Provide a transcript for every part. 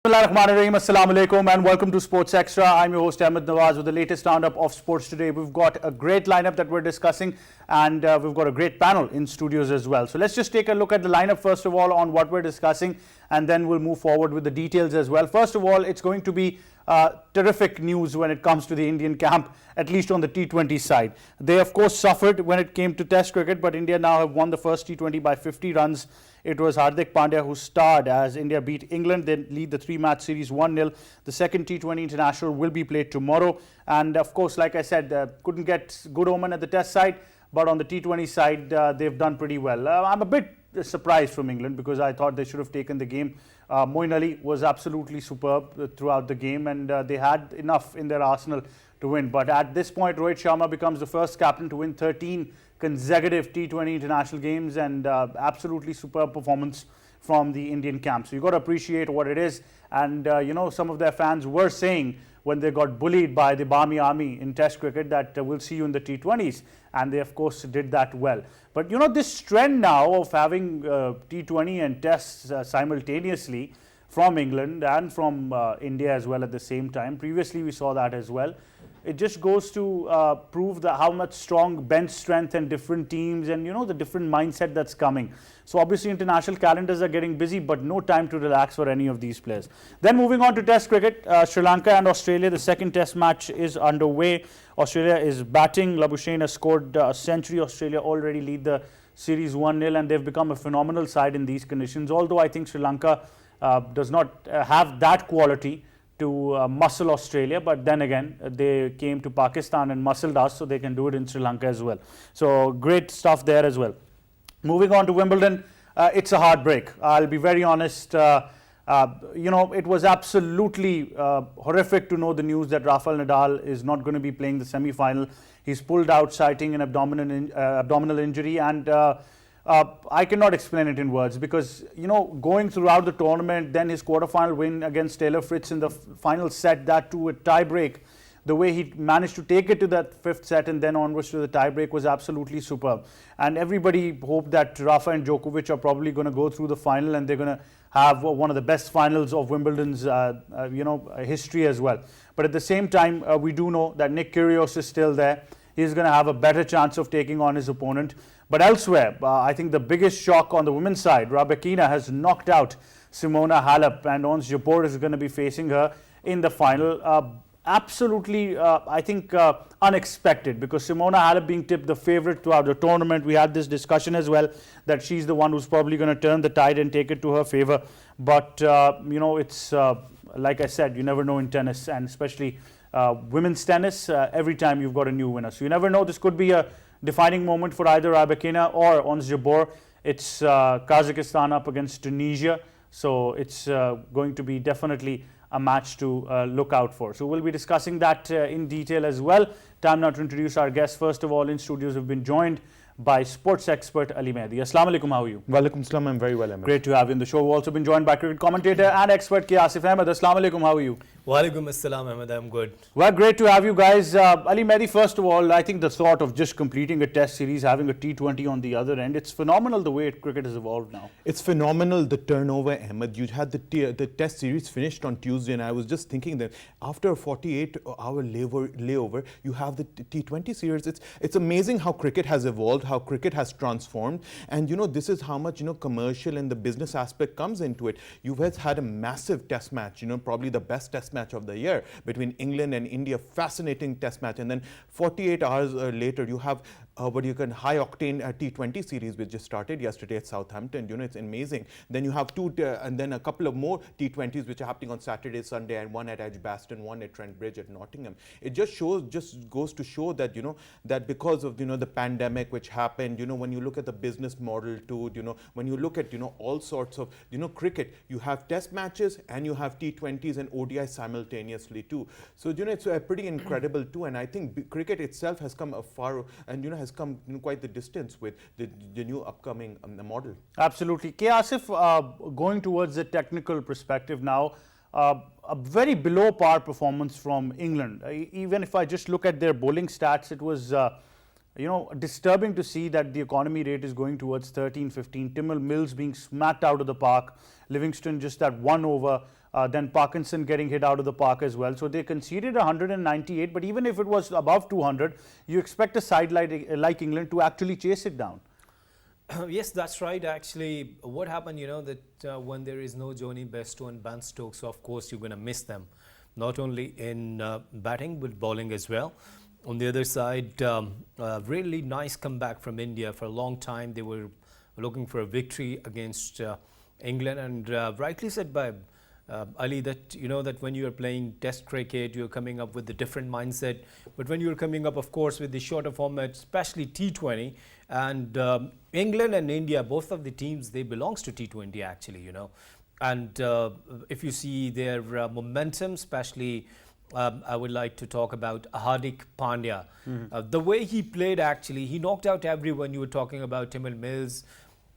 Bismillahirrahmanirrahim. Assalamu alaikum and welcome to Sports Extra. I'm your host Ahmed Nawaz with the latest roundup of sports today. We've got a great lineup that we're discussing and we've got a great panel in studios as well. So let's just take a look at the lineup first of all on what we're discussing, and then we'll move forward with the details as well. First of all, it's going to be terrific news when it comes to the Indian camp, at least on the T20 side. They of course suffered when it came to Test cricket, but India now have won the first T20 by 50 runs. It was Hardik Pandya who starred as India beat England. They lead the three-match series 1-0. The second T20 international will be played tomorrow. And of course, like I said, couldn't get good omen at the Test side, but on the T20 side, they've done pretty well. I'm a bit surprised from England because I thought they should have taken the game. Moeen Ali was absolutely superb throughout the game, and they had enough in their arsenal to win. But at this point, Rohit Sharma becomes the first captain to win 13 consecutive T20 international games, and absolutely superb performance from the Indian camp. So you got to appreciate what it is. And you know, some of their fans were saying when they got bullied by the Barmy Army in Test cricket that we'll see you in the T20s, and they of course did that well. But you know, this trend now of having T20 and Tests simultaneously from England and from India as well at the same time. Previously we saw that as well. It just goes to prove that how much strong bench strength and different teams and, you know, the different mindset that's coming. So obviously international calendars are getting busy, but no time to relax for any of these players. Then moving on to Test cricket, Sri Lanka and Australia, the second Test match is underway. Australia is batting. Labuschagne has scored a century. Australia already lead the series 1-0, and they've become a phenomenal side in these conditions. Although I think Sri Lanka does not have that quality to muscle Australia, but then again they came to Pakistan and muscled us, so they can do it in Sri Lanka as well. So great stuff there as well. Moving on to Wimbledon, it's a heartbreak. I'll be very honest. You know, it was absolutely horrific to know the news that Rafael Nadal is not going to be playing the semi-final. He's pulled out citing an abdominal injury, and I cannot explain it in words because, you know, going throughout the tournament, then his quarterfinal win against Taylor Fritz in the final set, that to a tie break, the way he managed to take it to that fifth set and then onwards to the tie break was absolutely superb. And everybody hoped that Rafa and Djokovic are probably going to go through the final and they're going to have one of the best finals of Wimbledon's you know, history as well. But at the same time, we do know that Nick Kyrgios is still there. He's going to have a better chance of taking on his opponent. But elsewhere, I think the biggest shock on the women's side, Rybakina has knocked out Simona Halep, and Ons Jabeur is going to be facing her in the final. Absolutely, I think, unexpected, because Simona Halep being tipped the favorite throughout the tournament. We had this discussion as well that she's the one who's probably going to turn the tide and take it to her favor. But, you know, it's like I said, you never know in tennis, and especially women's tennis, every time you've got a new winner. So you never know, this could be a defining moment for either Rybakina or Ons Jabeur. It's Kazakhstan up against Tunisia, so it's going to be definitely a match to look out for. So we'll be discussing that in detail as well. Time now to introduce our guests. First of all, in studios we've been joined by sports expert Ali Mehdi. Assalamu alaikum, how are you? Walaikum assalam, I'm very well, Ahmed. Great to have you in the show. We've also been joined by cricket commentator and expert Asif Ahmed. Assalamu alaikum, how are you? Walaikum assalam, Ahmed, I'm good. Well, great to have you guys. Ali Mehdi, first of all, I think the thought of just completing a test series, having a T20 on the other end, it's phenomenal the way cricket has evolved now. It's phenomenal, the turnover, Ahmed. You had the test series finished on Tuesday, and I was just thinking that after a 48-hour layover, you have the T20 series. It's amazing how cricket has evolved, how cricket has transformed, and you know, this is how much, you know, commercial and the business aspect comes into it. You've had a massive test match, you know, probably the best test match of the year between England and India, fascinating test match, and then 48 hours later you have high octane T20 series which just started yesterday at Southampton. You know, it's amazing. Then you have and then a couple of more T20s which are happening on Saturday, Sunday, and one at Edgbaston, one at Trent Bridge at Nottingham. It just goes to show that, you know, that because of, you know, the pandemic which happened, you know, when you look at the business model too, you know, when you look at, you know, all sorts of, you know, cricket, you have test matches and you have T20s and ODI simultaneously too. So, you know, it's pretty incredible too, and I think cricket itself has come far, and, you know, has come quite the distance with the new upcoming model. Absolutely. Asif, going towards the technical perspective now, a very below par performance from England. Even if I just look at their bowling stats, it was disturbing to see that the economy rate is going towards 13, 15. Timil Mills being smacked out of the park. Livingston just that 1 over. Then Parkinson getting hit out of the park as well. So they conceded 198. But even if it was above 200, you expect a side like England to actually chase it down. Yes, that's right. Actually, what happened, that when there is no Johnny Bairstow and Ben Stokes, so of course you're going to miss them, not only in batting but bowling as well. On the other side, really nice comeback from India. For a long time, they were looking for a victory against England, and rightly said by Ali, that that when you are playing Test cricket, you're coming up with a different mindset. But when you're coming up, of course, with the shorter format, especially T20, and England and India, both of the teams, they belongs to T20 actually, And if you see their momentum, especially, I would like to talk about Hardik Pandya. The way he played, actually, he knocked out everyone. You were talking about Timil Mills,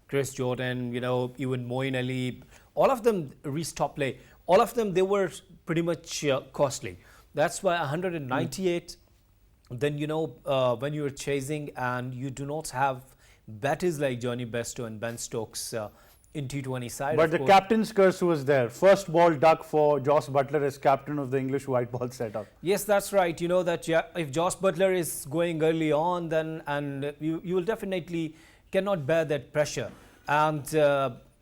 Chris Jordan, even Moeen Ali. All of them reached top play. All of them, they were pretty much costly. That's why 198. Then, when you're chasing and you do not have batters like Johnny Bairstow and Ben Stokes in T20 side. But the captain's curse was there. First ball duck for Joss Butler as captain of the English white ball setup. Yes, that's right. That if Joss Butler is going early on, then you will definitely cannot bear that pressure. And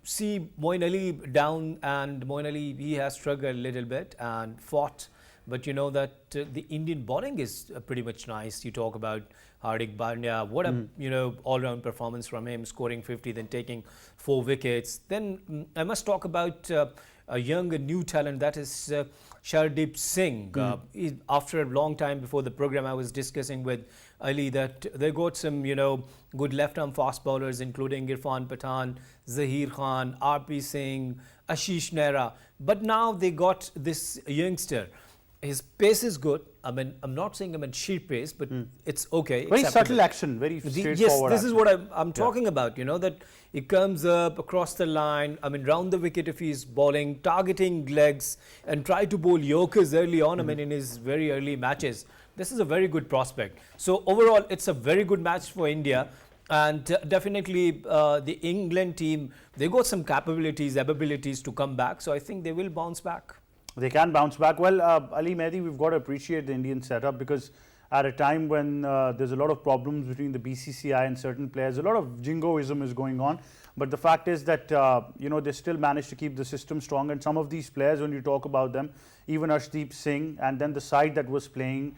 see Moeen Ali down, and Moeen Ali, he has struggled a little bit and fought. But that the Indian bowling is pretty much nice. You talk about Hardik Pandya, what a all-round performance from him, scoring 50, then taking 4 wickets. Then I must talk about a young and new talent, that is Shardeep Singh. After a long time before the program, I was discussing with Ali that they got some good left-arm fast bowlers, including Irfan Pathan, Zaheer Khan, RP Singh, Ashish Nehra. But now they got this youngster. His pace is good. I mean, I'm not saying sheer pace, but it's okay. Very subtle action, very straightforward. Yes, this action. is what I'm talking about, that he comes up across the line, round the wicket if he's bowling, targeting legs, and try to bowl Yorkers early on, in his very early matches. This is a very good prospect. So overall, it's a very good match for India. And definitely the England team, they got some abilities to come back. So I think they will bounce back. They can bounce back. Well, Ali Mehdi, we've got to appreciate the Indian setup, because at a time when there's a lot of problems between the BCCI and certain players, a lot of jingoism is going on. But the fact is that, they still managed to keep the system strong. And some of these players, when you talk about them, even Arshdeep Singh, and then the side that was playing,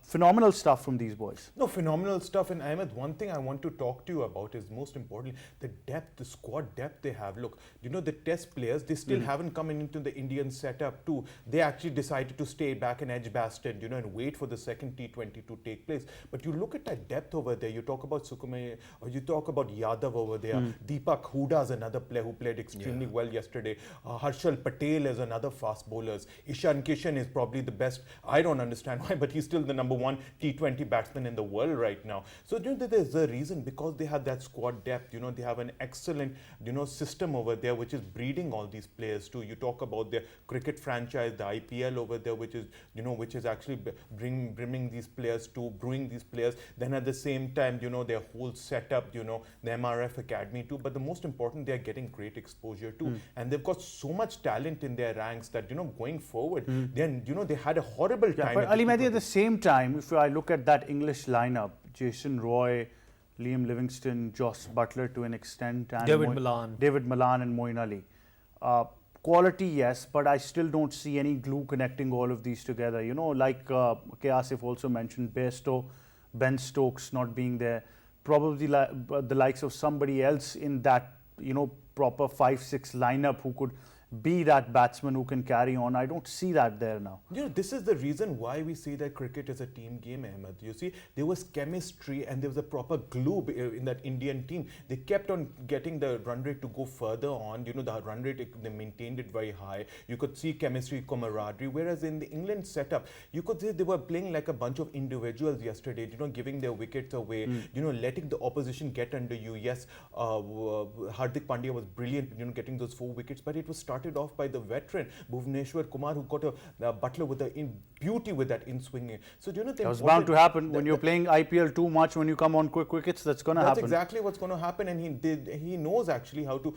phenomenal stuff from these boys. No, phenomenal stuff. And Ahmed, one thing I want to talk to you about is most importantly, the depth, the squad depth they have. Look, the Test players, they still haven't come into the Indian setup too. They actually decided to stay back in Edgbaston, and wait for the second T20 to take place. But you look at that depth over there. You talk about Sukume, or you talk about Yadav over there. Deepak Hooda is another player who played extremely well yesterday. Harshal Patel is another fast bowler. Ishan Kishan is probably the best. I don't understand why, but he's still the number 1 T20 batsman in the world right now. So there's a reason, because they have that squad depth. They have an excellent system over there which is breeding all these players too. You talk about their cricket franchise, the IPL over there, which is actually bringing these players to brewing these players. Then at the same time, their whole setup, the MRF academy too. But the most important, they are getting great exposure too, and they've got so much talent in their ranks that going forward, then they had a horrible time. But Ali Mehdi, at the same time, if I look at that English lineup, Jason Roy, Liam Livingston, Joss Butler to an extent, and David Malan and Moeen Ali. Quality, yes, but I still don't see any glue connecting all of these together. Like Asif also mentioned, Bairstow, Ben Stokes not being there, probably the likes of somebody else in that, proper 5-6 lineup who could be that batsman who can carry on. I don't see that there now. This is the reason why we see that cricket is a team game, Ahmed. You see, there was chemistry and there was a proper glue in that Indian team. They kept on getting the run rate to go further on. The run rate, they maintained it very high. You could see chemistry, camaraderie. Whereas in the England setup, you could say they were playing like a bunch of individuals yesterday, giving their wickets away, letting the opposition get under you. Yes, Hardik Pandya was brilliant, getting those 4 wickets, but it was starting started off by the veteran Bhuvneshwar Kumar, who got a Butler with the beauty with that in-swinging. So do you know that was bound to happen when you're playing IPL too much. When you come on quick wickets, that's going to happen. That's exactly what's going to happen, and he knows actually how to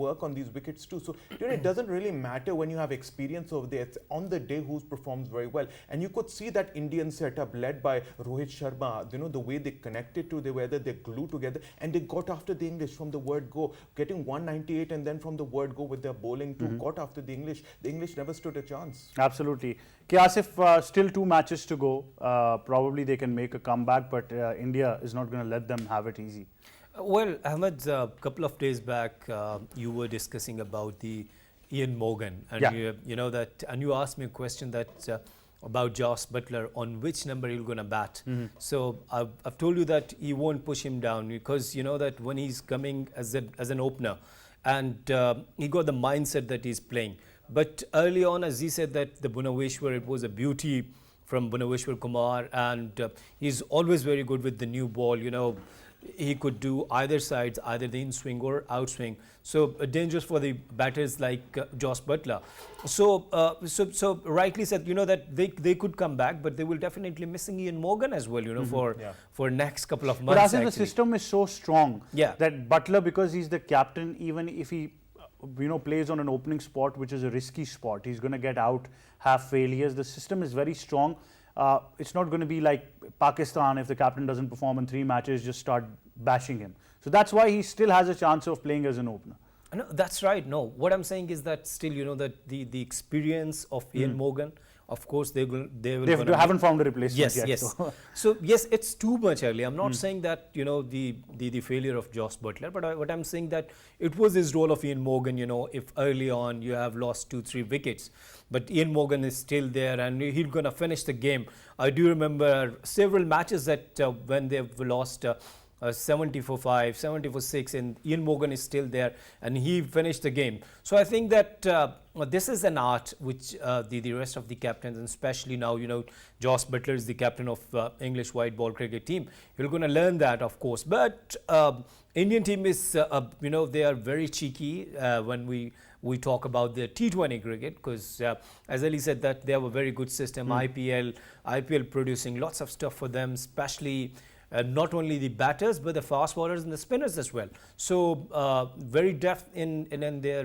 work on these wickets too. So it doesn't really matter when you have experience over there. It's on the day who performs very well, and you could see that Indian setup led by Rohit Sharma. The way they connected to the weather, they glued together, and they got after the English from the word go, getting 198, and then from the word go with their bowling too, got after the English. The English never stood a chance. Absolutely. Asif, still 2 matches to go. Probably they can make a comeback, but India is not going to let them have it easy. Well, Ahmed, a couple of days back, you were discussing about the Ian Morgan, and you asked me a question that about Joss Butler, on which number he's going to bat. So I've told you that he won't push him down, because you know that when he's coming as an opener, and he got the mindset that he's playing. But early on, as he said, that the Bhuvneshwar, it was a beauty from Bhuvneshwar Kumar, and he's always very good with the new ball. He could do either sides, either the in-swing or outswing. So dangerous for the batters like Joss Butler. So rightly said, that they could come back, but they will definitely missing Ian Morgan as well, for next couple of months. But I think the system is so strong that Butler, because he's the captain, even if he plays on an opening spot, which is a risky spot, he's going to get out, have failures. The system is very strong. It's not going to be like Pakistan. If the captain doesn't perform in 3 matches, just start bashing him. So that's why he still has a chance of playing as an opener. No, that's right. No, what I'm saying is that still, that the experience of Ian Morgan, of course, they haven't found a replacement yet. Yes. So yes, it's too much early. I'm not saying that the failure of Joss Butler, but what I'm saying that it was his role of Ian Morgan. If early on you have lost 2-3 wickets, but Ian Morgan is still there and he's gonna finish the game. I do remember several matches that when they've lost 70 for 5, 70 for 6, and Ian Morgan is still there and he finished the game. So I think that this is an art which the rest of the captains, and especially now, Joss Butler is the captain of English white ball cricket team. You're going to learn that, of course. But Indian team is, they are very cheeky when we talk about the T20 cricket, because as Ali said, that they have a very good system. IPL producing lots of stuff for them, especially not only the batters but the fast bowlers and the spinners as well. So very depth in their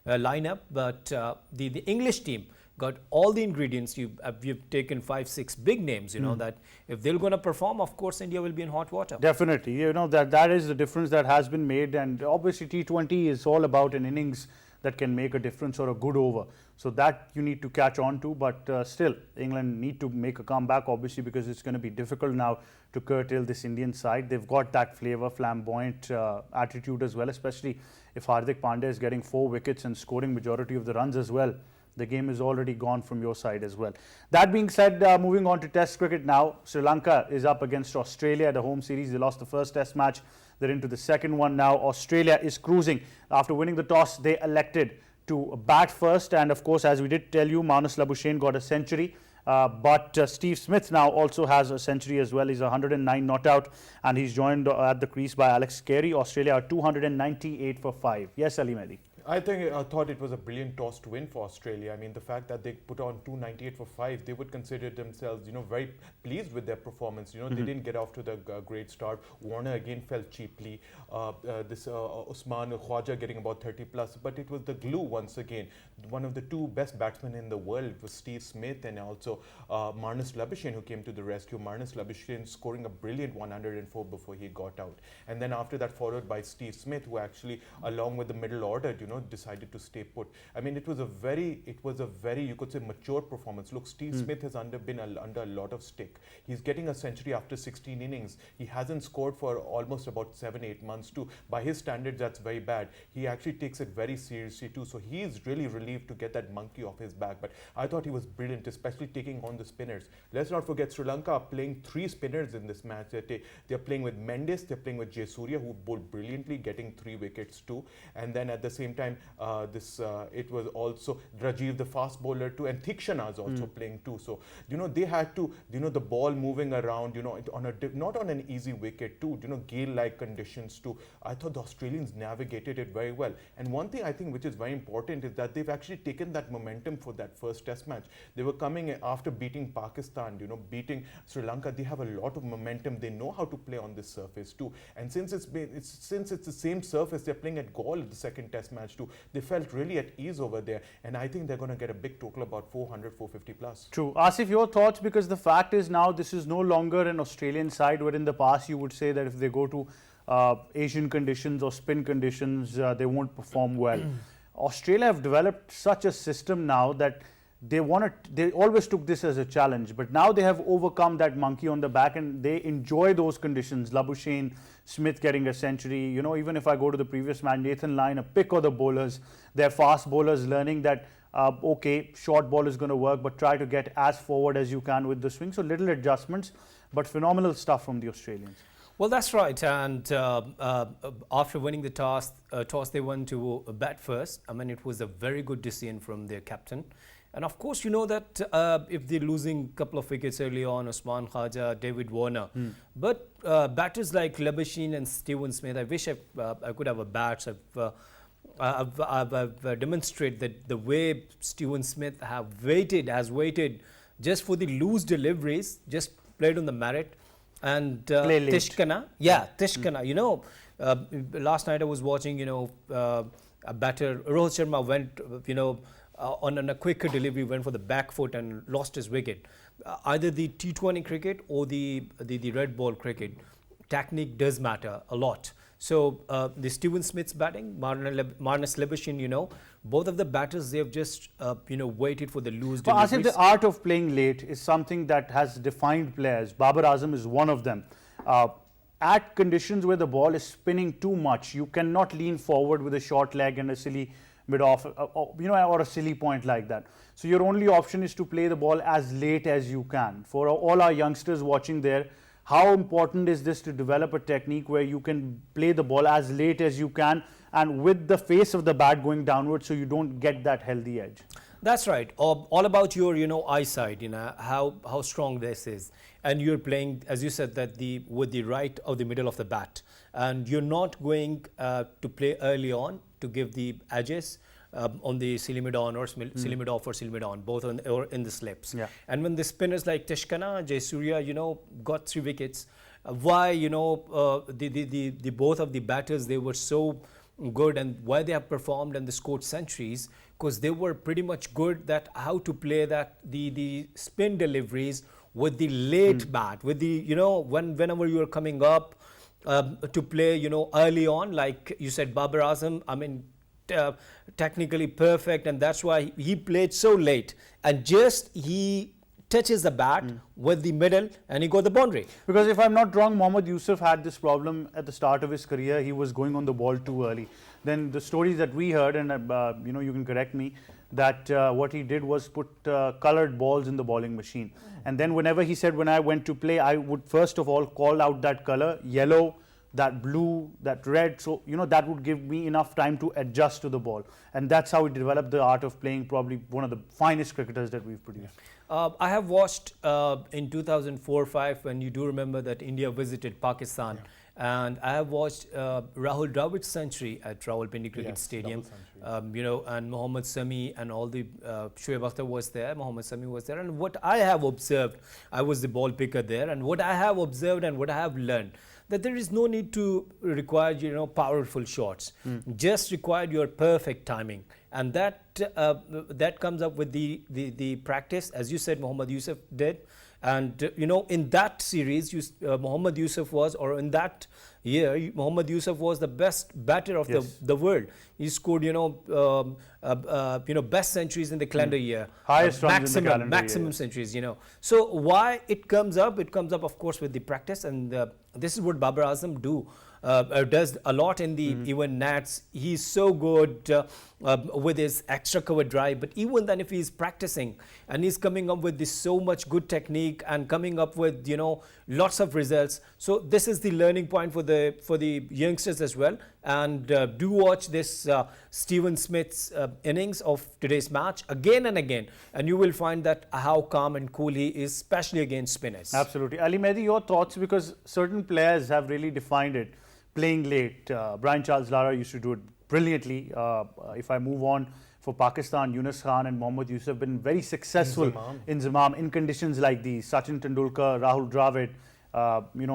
lineup. But the English team got all the ingredients. You've taken 5-6 big names. That if they're going to perform, of course, India will be in hot water. Definitely, that is the difference that has been made, and obviously T20 is all about an innings that can make a difference or a good over. So that you need to catch on to, but still England need to make a comeback, obviously, because it's going to be difficult now to curtail this Indian side. They've got that flavor, flamboyant attitude as well, especially if Hardik Pandya is getting 4 wickets and scoring majority of the runs as well. The game is already gone from your side as well. That being said, moving on to Test cricket now. Sri Lanka is up against Australia at the home series. They lost the first Test match. They're into the second one now. Australia is cruising. After winning the toss, they elected to bat first. And of course, as we did tell you, Marnus Labuschagne got a century. But Steve Smith now also has a century as well. He's 109 not out, and he's joined at the crease by Alex Carey. Australia are 298 for 5. Yes, Ali Mehdi. I thought it was a brilliant toss to win for Australia. I mean, the fact that they put on 298 for 5, they would consider themselves, very pleased with their performance. They didn't get off to the great start. Warner again fell cheaply. Usman Khwaja getting about 30 plus, but it was the glue once again. One of the 2 best batsmen in the world was Steve Smith, and also Marnus Labuschagne, who came to the rescue. Marnus Labuschagne scoring a brilliant 104 before he got out, and then after that followed by Steve Smith, who actually, along with the middle order, decided to stay put. I mean, it was a very, you could say, mature performance. Look, Steve Smith has been under a lot of stick. He's getting a century after 16 innings. He hasn't scored for almost about 7-8 months too. By his standards, that's very bad. He actually takes it very seriously too. So he's really relieved to get that monkey off his back. But I thought he was brilliant, especially taking on the spinners. Let's not forget, Sri Lanka are playing 3 spinners in this match. They're playing with Mendes, they're playing with Jayasuriya, who bowled brilliantly, getting 3 wickets too. And then at the same time, time, it was also Rajiv, the fast bowler too, and Thikshana is also playing too. So, they had to, the ball moving around, not on an easy wicket too, gale-like conditions too. I thought the Australians navigated it very well. And one thing I think which is very important is that they've actually taken that momentum for that first test match. They were coming after beating Pakistan, beating Sri Lanka. They have a lot of momentum. They know how to play on this surface too. And since it's the same surface, they're playing at Galle at the second test match too. They felt really at ease over there. And I think they're going to get a big total, about 400, 450 plus. True. Asif, your thoughts? Because the fact is now this is no longer an Australian side where in the past you would say that if they go to Asian conditions or spin conditions, they won't perform well. Australia have developed such a system now that they always took this as a challenge, but now they have overcome that monkey on the back and they enjoy those conditions. Labuschagne, Smith getting a century, even if I go to the previous match, Nathan Lyon, a pick of the bowlers, their fast bowlers learning that okay, short ball is going to work, but try to get as forward as you can with the swing. So little adjustments, but phenomenal stuff from the Australians. Well, that's right. And after winning the toss, they went to bat first. I mean, it was a very good decision from their captain. And of course, you know that if they're losing a couple of wickets early on, Usman Khaja, David Warner. But batters like Labuschagne and Steven Smith, I wish I could have a bat. I've demonstrated that the way Steven Smith has waited just for the loose deliveries, just played on the merit. And Tishkana, Tishkana, last night I was watching, a batter, Rohit Sharma went, on a quicker delivery, went for the back foot and lost his wicket. Either the T20 cricket or the red ball cricket, technique does matter a lot. So the Steven Smith's batting, Marnus Labuschagne, both of the batters, they've just, waited for the loose deliveries. Asif, the art of playing late is something that has defined players. Babar Azam is one of them. At conditions where the ball is spinning too much, you cannot lean forward with a short leg and a silly mid-off, or a silly point like that. So your only option is to play the ball as late as you can. For all our youngsters watching there, how important is this to develop a technique where you can play the ball as late as you can and with the face of the bat going downward so you don't get that healthy edge? That's right. All about your, eyesight, how strong this is. And you're playing, as you said, that with the right of the middle of the bat. And you're not going to play early on to give the edges on the silly mid on or silly mid off or silly mid on, both or in the slips. Yeah. And when the spinners like Tishkana, Jayasuriya, got 3 wickets, why, the both of the batters, they were so good and why they have performed and they scored centuries, because they were pretty much good that how to play that the spin deliveries with the late bat, with the, whenever you are coming up to play, early on, like you said, Babar Azam, I mean, technically perfect, and that's why he played so late, and just he touches the bat with the middle and he got the boundary. Because if I'm not wrong, Mohammad Yusuf had this problem at the start of his career. He was going on the ball too early. Then the stories that we heard, and you can correct me, that what he did was put colored balls in the bowling machine. And then whenever he said, when I went to play, I would first of all call out that color, yellow, that blue, that red. So, that would give me enough time to adjust to the ball. And that's how he developed the art of playing, probably one of the finest cricketers that we've produced. I have watched in 2004-05, when you do remember that India visited Pakistan. Yeah. And I have watched Rahul Dravid's century at Rawalpindi Cricket Stadium, and Mohammad Sami and all the Shoaib Akhtar was there, Mohammad Sami was there. And what I have observed, I was the ball picker there, and what I have observed and what I have learned, that there is no need to require, powerful shots, just required your perfect timing. And that comes up with the practice, as you said, Mohammad Yusuf did. And, in that series, Mohammad Yusuf was, or in that year, Mohammad Yusuf was the best batter of the world. He scored, best centuries in the calendar year. Highest runs in the calendar maximum year. Centuries, So why it comes up? It comes up, of course, with the practice. And this is what Babar Azam does a lot in the even nats. He's so good with his extra cover drive. But even then, if he's practicing and he's coming up with this so much good technique and coming up with, you know, lots of results. So this is the learning point for the youngsters as well. And do watch this Steven Smith's innings of today's match again and again, and you will find that how calm and cool he is, especially against spinners. Absolutely. Ali Mehdi, your thoughts, because certain players have really defined it, playing late. Brian Charles Lara used to do it brilliantly. If I move on, for Pakistan, Yunus Khan and Mohammad Yusuf have been very successful in Zamam in conditions like these. Sachin Tendulkar, Rahul Dravid,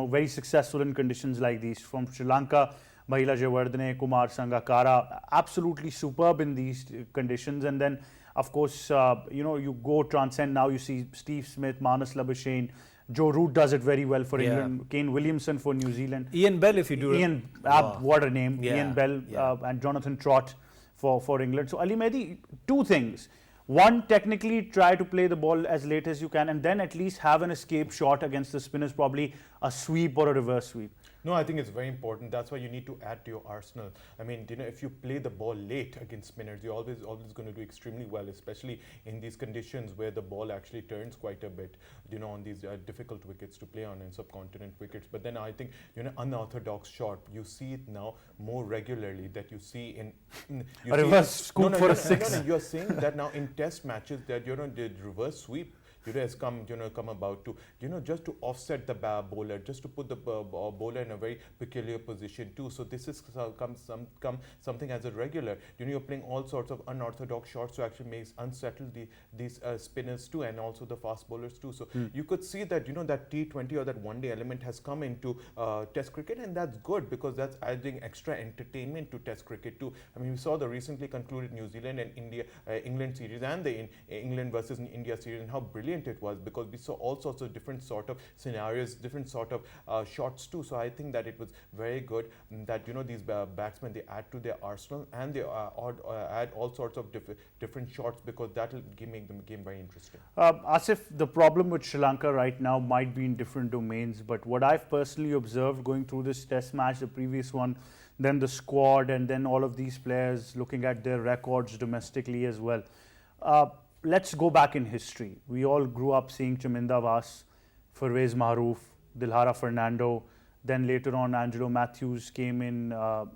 very successful in conditions like these. From Sri Lanka, Mahila Jayawardene, Kumar Sangakkara, absolutely superb in these conditions. And then, of course, you go transcend. Now you see Steve Smith, Manas Labuschagne, Joe Root does it very well for England, Kane Williamson for New Zealand. Ian Bell, if you do. What a name. Ian Bell and Jonathan Trott for England. So Ali Mehdi, two things. One, technically try to play the ball as late as you can, and then at least have an escape shot against the spinners, probably a sweep or a reverse sweep. No, I think it's very important. That's why you need to add to your arsenal. I mean, if you play the ball late against spinners, you're always going to do extremely well, especially in these conditions where the ball actually turns quite a bit, on these difficult wickets to play on and subcontinent wickets. But then I think, unorthodox shot, you see it now more regularly that you see in a reverse scoop for a six. No, you're saying that now in test matches that, the reverse sweep has come about to, just to offset the bowler, just to put the bowler in a very peculiar position too. So this is something as a regular. You're playing all sorts of unorthodox shots to actually unsettle these spinners too, and also the fast bowlers too. So you could see that, that T20 or that one-day element has come into Test cricket, and that's good because that's adding extra entertainment to Test cricket too. I mean, we saw the recently concluded New Zealand and England series and the England versus India series, and how brilliant it was, because we saw all sorts of different sort of scenarios, different sort of shots too. So I think that it was very good that these batsmen, they add to their arsenal, and they add all sorts of different shots, because that will make the game very interesting. Asif, the problem with Sri Lanka right now might be in different domains, but what I've personally observed going through this test match, the previous one, then the squad, and then all of these players looking at their records domestically as well. Let's go back in history. We all grew up seeing Chaminda Vas, Pervez Maharouf, Dilhara Fernando. Then later on, Angelo Matthews came in.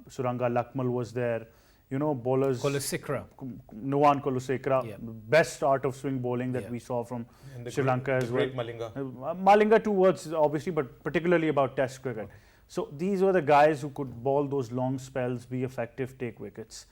Suranga Lakmal was there. Bowlers. Kolasekara. Nuwan Kolasekara. Best art of swing bowling that we saw from Sri Lanka as well. Malinga. Malinga too was obviously, but particularly about Test cricket. Okay. So these were the guys who could bowl those long spells, be effective, take wickets.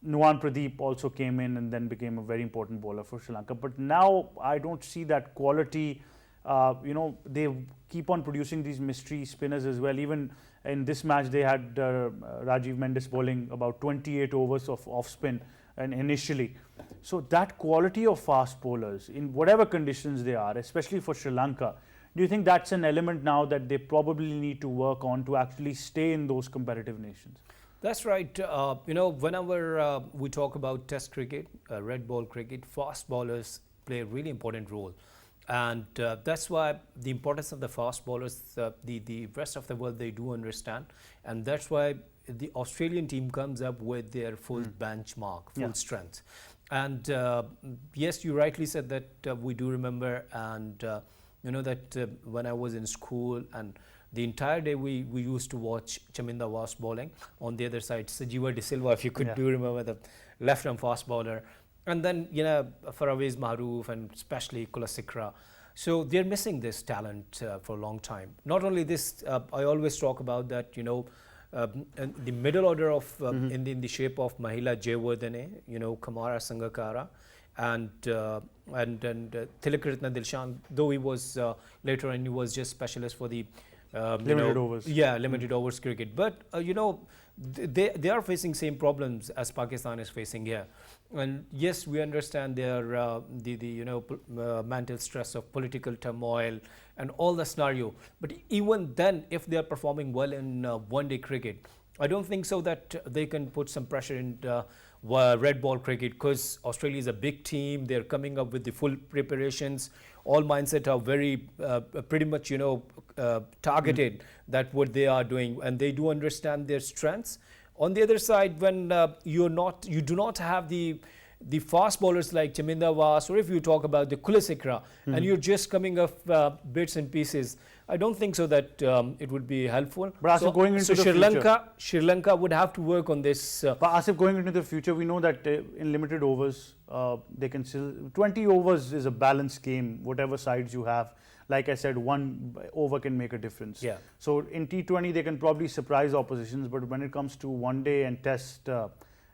Nuwan Pradeep also came in and then became a very important bowler for Sri Lanka. But now I don't see that quality. They keep on producing these mystery spinners as well. Even in this match, they had Rajiv Mendes bowling about 28 overs of off spin and initially. So that quality of fast bowlers in whatever conditions they are, especially for Sri Lanka, do you think that's an element now that they probably need to work on to actually stay in those competitive nations? That's right. Whenever we talk about Test cricket, red ball cricket, fast bowlers play a really important role. And that's why the importance of the fast bowlers, the rest of the world, they do understand. And that's why the Australian team comes up with their full benchmark, full strength. And yes, you rightly said that we do remember, and that when I was in school, and the entire day we used to watch Chaminda Vas bowling. On the other side, Sajiva De Silva, if you could do remember, the left-arm fast bowler. And then, Pervez Maharouf and especially Kolasekara. So they're missing this talent for a long time. Not only this, I always talk about that, the middle order of in the shape of Mahila Jayawardene, Kumara Sangakkara, and Tilakaratne Dilshan, though he was later on, he was just specialist for the limited overs. Yeah, limited overs cricket. But they are facing same problems as Pakistan is facing here. And yes, we understand their mental stress of political turmoil and all the scenario. But even then, if they are performing well in one-day cricket, I don't think so that they can put some pressure in red ball cricket, because Australia is a big team. They're coming up with the full preparations. All mindset are very pretty much targeted that what they are doing, and they do understand their strengths. On the other side, when you do not have the fast bowlers like Chaminda Vas, or if you talk about the Kulisekra, and you're just coming off bits and pieces, I don't think so that it would be helpful. But Asif, going into the Sri Lanka would have to work on this. But Asif, going into the future, we know that in limited overs, they can still 20 overs is a balanced game. Whatever sides you have, like I said, one over can make a difference. Yeah. So in T20, they can probably surprise oppositions, but when it comes to one day and test,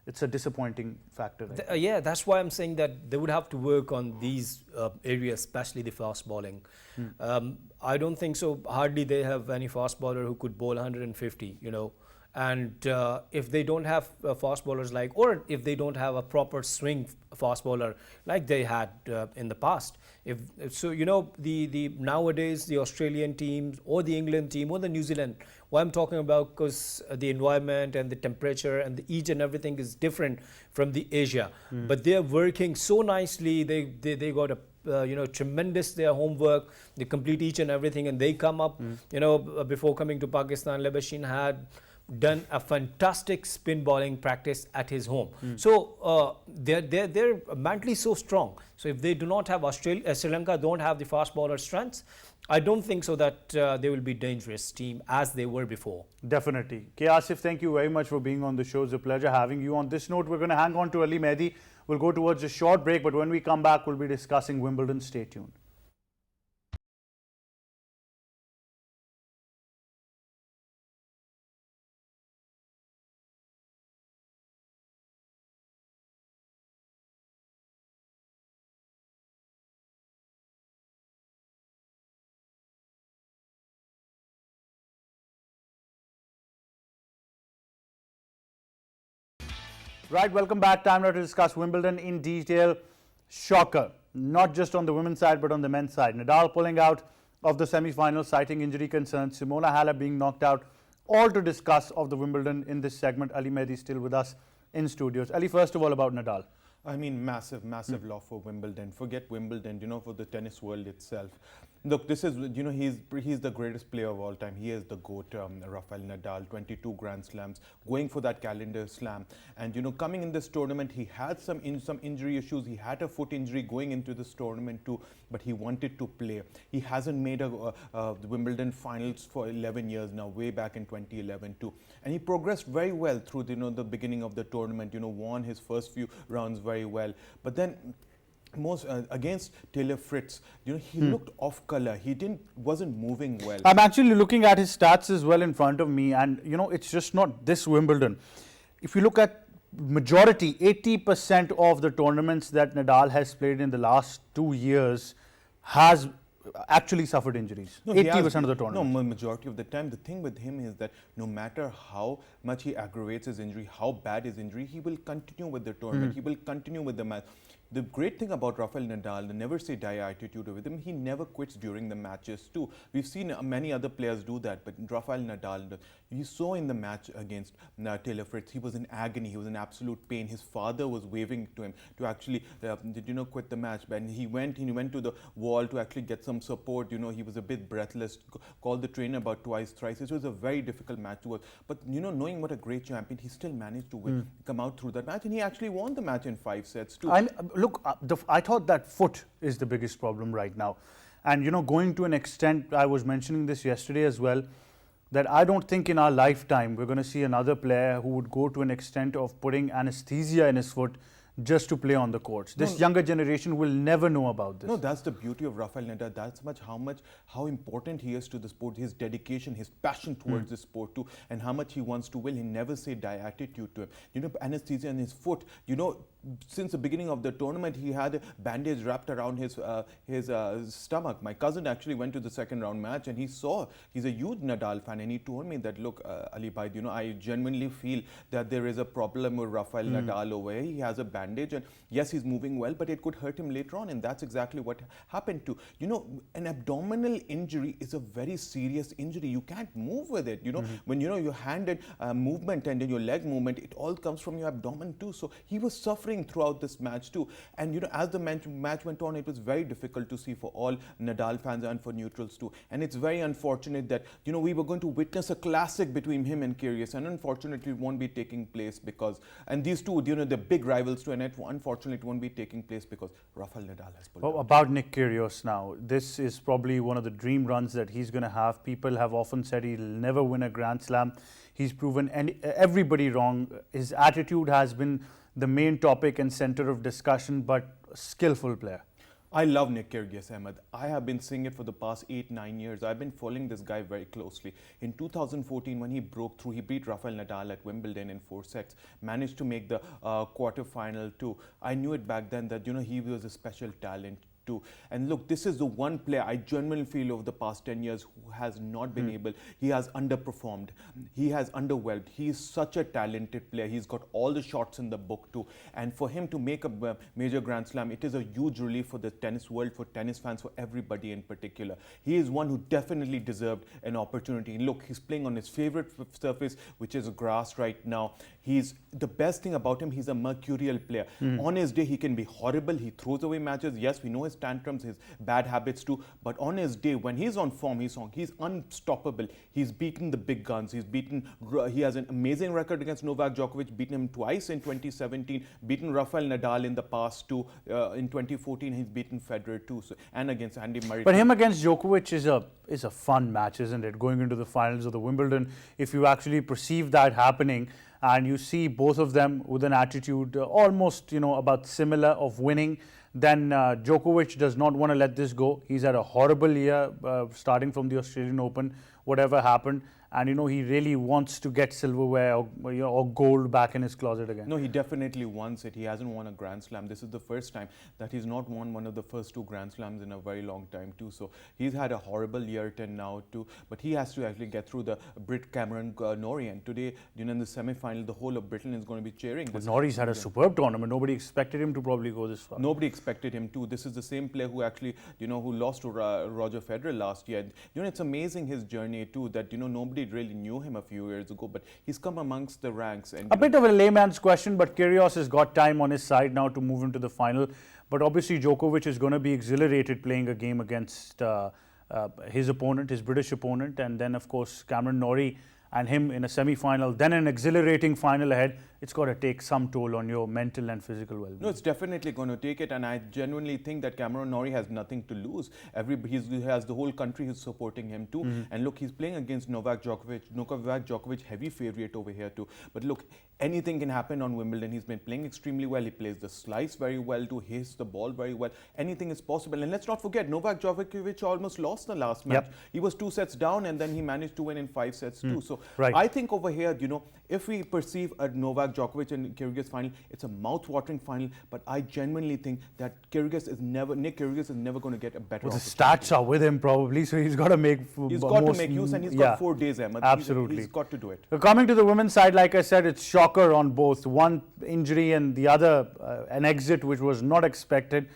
it's a disappointing factor. Right? Yeah, that's why I'm saying that they would have to work on these areas, especially the fast bowling. I don't think so. Hardly they have any fast bowler who could bowl 150, you know. And if they don't have fast bowlers like, or if they don't have a proper swing fast bowler like they had in the past, if so, you know, the nowadays the Australian teams or the England team or the New Zealand, what I'm talking about, because the environment and the temperature and the each and everything is different from the Asia, but they're working so nicely. They got a you know, tremendous their homework. They complete each and everything, and they come up. You know, before coming to Pakistan, Lebashin had done a fantastic spin bowling practice at his home. So they're mentally so strong. So if they do not have Sri Lanka don't have the fast bowler strengths, I don't think so that they will be dangerous team as they were before. Definitely. K. Asif, thank you very much for being on the show. It's a pleasure having you. On this note, we're going to hang on to Ali Mehdi. We'll go towards a short break, but when we come back, we'll be discussing Wimbledon. Stay tuned. Right, welcome back. Time now to discuss Wimbledon in detail. Shocker, not just on the women's side, but on the men's side. Nadal pulling out of the semi-final, citing injury concerns. Simona Halep being knocked out. All to discuss of the Wimbledon in this segment. Ali Mehdi still with us in studios. Ali, first of all, about Nadal. I mean, massive loss for Wimbledon. Forget Wimbledon, you know, for the tennis world itself. Look, this is, you know, he's the greatest player of all time. He is the GOAT, Rafael Nadal, 22 Grand Slams, going for that calendar slam. And, you know, coming in this tournament, he had some injury issues. He had a foot injury going into this tournament too, but he wanted to play. He hasn't made the Wimbledon finals for 11 years now, way back in 2011 too. And he progressed very well through, you know, the beginning of the tournament, you know, won his first few rounds very well. But then against Taylor Fritz, you know, he looked off color. He wasn't moving well. I'm actually looking at his stats as well in front of me, and you know, it's just not this Wimbledon. If you look at majority, 80% of the tournaments that Nadal has played in the last 2 years has actually suffered injuries. No, 80% of the tournament. No, majority of the time. The thing with him is that no matter how much he aggravates his injury, how bad his injury, he will continue with the tournament. He will continue with the match. The great thing about Rafael Nadal, the never say die attitude with him, he never quits during the matches too. We've seen many other players do that, but Rafael Nadal, you saw in the match against Taylor Fritz, he was in agony, he was in absolute pain. His father was waving to him to actually, quit the match. And he went to the wall to actually get some support. You know, he was a bit breathless, called the trainer about twice, thrice. It was a very difficult match to watch. But, you know, knowing what a great champion, he still managed to win, come out through that match. And he actually won the match in 5 sets too. Look, I thought that foot is the biggest problem right now. And, you know, going to an extent, I was mentioning this yesterday as well, that I don't think in our lifetime we're going to see another player who would go to an extent of putting anesthesia in his foot just to play on the courts. This younger generation will never know about this. No, that's the beauty of Rafael Nadal. That's how important he is to the sport, his dedication, his passion towards the sport too, and how much he wants to win. He never say die attitude to him. You know, anesthesia in his foot. You know, since the beginning of the tournament, he had a bandage wrapped around his stomach. My cousin actually went to the second round match, and he's a huge Nadal fan, and he told me that, look, Ali Bhai, you know, I genuinely feel that there is a problem with Rafael Nadal over here. He has a bandage, and yes, he's moving well, but it could hurt him later on, and that's exactly what happened to. You know, an abdominal injury is a very serious injury. You can't move with it. You know, when, you know, your hand and movement and then your leg movement, it all comes from your abdomen too. So he was suffering suffering throughout this match too. And as the match went on, it was very difficult to see for all Nadal fans and for neutrals too. And it's very unfortunate that we were going to witness a classic between him and Kyrgios, and unfortunately it won't be taking place because, and these two, they're big rivals too, and unfortunately it won't be taking place because Rafael Nadal has pulled out. About Nick Kyrgios now, this is probably one of the dream runs that he's going to have. People have often said he'll never win a Grand Slam. He's proven everybody wrong. His attitude has been the main topic and center of discussion, but a skillful player. I love Nick Kyrgios, Ahmed. I have been saying it for the past 8-9 years. I've been following this guy very closely. In 2014, when he broke through, he beat Rafael Nadal at Wimbledon in 4 sets, managed to make the quarterfinal too. I knew it back then that he was a special talent too. And look, this is the one player I genuinely feel over the past 10 years who has not been able, he has underperformed, he has underwhelmed. He is such a talented player. He's got all the shots in the book too. And for him to make a major Grand Slam, it is a huge relief for the tennis world, for tennis fans, for everybody in particular. He is one who definitely deserved an opportunity. Look, he's playing on his favorite surface, which is grass right now. The best thing about him, he's a mercurial player. On his day, he can be horrible. He throws away matches. Yes, we know his tantrums, his bad habits too. But on his day, when he's on form, he's unstoppable. He's beaten the big guns. He has an amazing record against Novak Djokovic, beaten him twice in 2017, beaten Rafael Nadal in the past too. In 2014, he's beaten Federer too, and against Andy Murray. But him against Djokovic is a fun match, isn't it? Going into the finals of the Wimbledon, if you actually perceive that happening, and you see both of them with an attitude almost, about similar of winning, then Djokovic does not want to let this go. He's had a horrible year starting from the Australian Open, whatever happened. And he really wants to get silverware or gold back in his closet again. No, he definitely wants it. He hasn't won a Grand Slam. This is the first time that he's not won one of the first 2 Grand Slams in a very long time too. So he's had a horrible year till now too. But he has to actually get through the Brit Cameron Norrie. And today, in the semi-final, the whole of Britain is going to be cheering. But Norrie's had a superb tournament. Nobody expected him to probably go this far. Nobody expected him to. This is the same player who actually, who lost to Roger Federer last year. It's amazing his journey too, that, nobody really knew him a few years ago, but he's come amongst the ranks. And a bit of a layman's question, but Kyrgios has got time on his side now to move into the final. But obviously Djokovic is going to be exhilarated playing a game against his opponent, his British opponent, and then of course Cameron Norrie and him in a semi-final, then an exhilarating final ahead. It's got to take some toll on your mental and physical well-being. No, it's definitely going to take it, and I genuinely think that Cameron Norrie has nothing to lose. He has the whole country who's supporting him too. And look, he's playing against Novak Djokovic. Novak Djokovic, heavy favorite over here too. But look, anything can happen on Wimbledon. He's been playing extremely well. He plays the slice very well too. He hits the ball very well. Anything is possible. And let's not forget, Novak Djokovic almost lost the last match. He was 2 sets down, and then he managed to win in 5 sets too. So I think over here, if we perceive a Novak Djokovic and Kyrgios final, it's a mouth-watering final, but I genuinely think that Nick Kyrgios is never going to get a better the stats are with him probably, so he's got to make He's got to make use, and he's got 4 days, Ahmed. Absolutely. He's got to do it. Coming to the women's side, like I said, it's shocker on both. One injury and the other an exit which was not expected.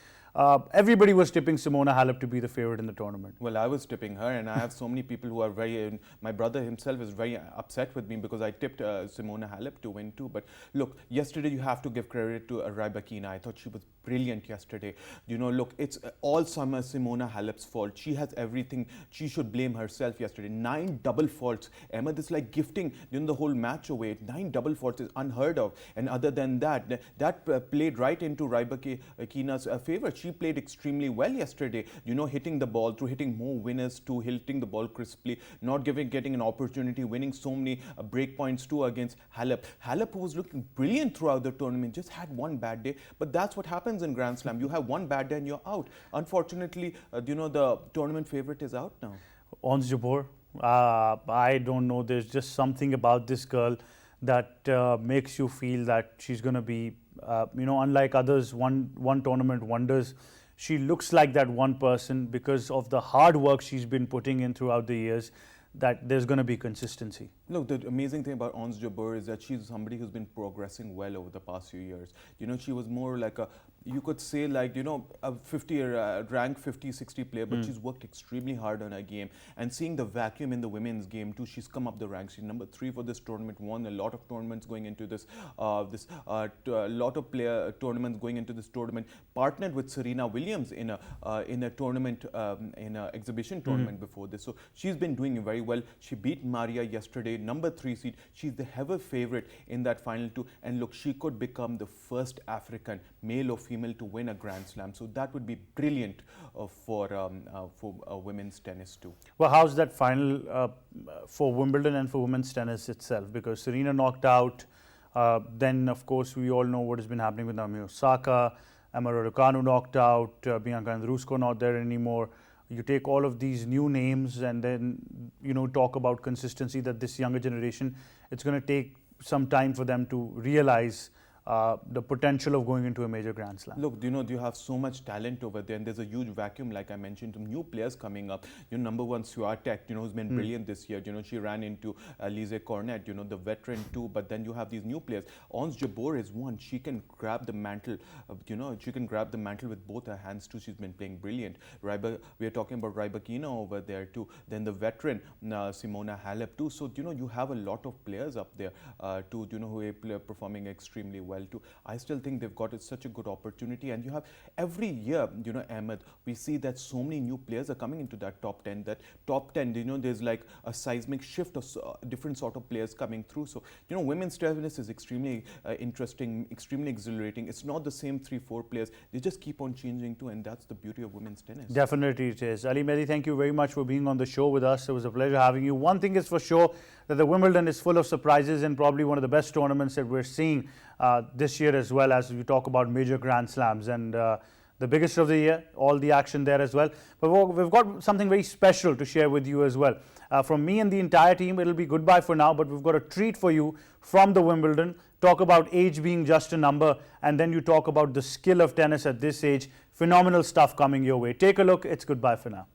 Everybody was tipping Simona Halep to be the favorite in the tournament. Well, I was tipping her, and I have so many people who are very... my brother himself is very upset with me because I tipped Simona Halep to win too. But look, yesterday you have to give credit to Rybakina. I thought she was brilliant yesterday. Look, it's all Simona Halep's fault. She has everything. She should blame herself yesterday. 9 double faults. Emma, this is like gifting the whole match away. 9 double faults is unheard of. And other than that, that played right into Rybakina's favor. She played extremely well yesterday, hitting the ball, through hitting more winners too, hitting the ball crisply, not getting an opportunity, winning so many break points too against Halep. Halep, who was looking brilliant throughout the tournament, just had one bad day. But that's what happens in Grand Slam. You have one bad day and you're out. Unfortunately, the tournament favorite is out now. Ons Jabeur, I don't know. There's just something about this girl that makes you feel that she's going to be, unlike others, one tournament wonders. She looks like that one person because of the hard work she's been putting in throughout the years, that there's going to be consistency. Look, the amazing thing about Ons Jabeur is that she's somebody who's been progressing well over the past few years. You know, she was more like a, you could say like, you know, a 50 rank 50, 60 player, but she's worked extremely hard on her game. And seeing the vacuum in the women's game too, she's come up the ranks. She's number 3 for this tournament, won a lot of tournaments going into this, a lot of tournaments going into this tournament, partnered with Serena Williams in a tournament, in an exhibition tournament before this. So she's been doing very well. She beat Maria yesterday, number 3 seed. She's the heavy favorite in that final too. And look, she could become the first African, male or female, to win a Grand Slam. So that would be brilliant for women's tennis too. Well, how's that final for Wimbledon and for women's tennis itself? Because Serena knocked out. Then, of course, we all know what has been happening with Naomi Osaka. Emma Raducanu knocked out. Bianca Andreescu not there anymore. You take all of these new names and then, you know, talk about consistency, that this younger generation, it's going to take some time for them to realize the potential of going into a major Grand Slam. Look, you know, you have so much talent over there, and there's a huge vacuum, like I mentioned, some new players coming up. You know, number 1, Swiatek, you know, who's been brilliant this year. You know, she ran into Lise Cornet, you know, the veteran too. But then you have these new players. Ons Jabeur is one. She can grab the mantle, you know, she can grab the mantle with both her hands too. She's been playing brilliant. We are talking about Rybakina over there too. Then the veteran, Simona Halep too. So, you know, you have a lot of players up there too, you know, who are performing extremely well too. I still think they've got such a good opportunity, and you have every year, you know, Ahmed, we see that so many new players are coming into that top 10. That top 10, you know, there's like a seismic shift of different sort of players coming through. So, you know, women's tennis is extremely interesting, extremely exhilarating. It's not the same 3-4 players. They just keep on changing too, and that's the beauty of women's tennis. Definitely it is. Ali Mehdi, thank you very much for being on the show with us. It was a pleasure having you. One thing is for sure, that the Wimbledon is full of surprises and probably one of the best tournaments that we're seeing this year, as well as we talk about major Grand Slams, and the biggest of the year, all the action there as well. But we've got something very special to share with you as well. From me and the entire team, it'll be goodbye for now, but we've got a treat for you from the Wimbledon. Talk about age being just a number, and then you talk about the skill of tennis at this age. Phenomenal stuff coming your way. Take a look. It's goodbye for now.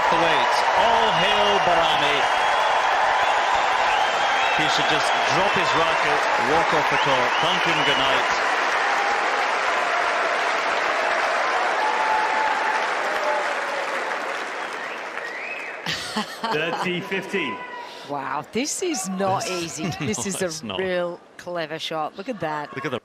The weight. All hail Barami. He should just drop his racket, walk off the court, thank him good night. 30-15. Wow, this is not easy. This is a it's not. real clever shot. Look at that. Look at the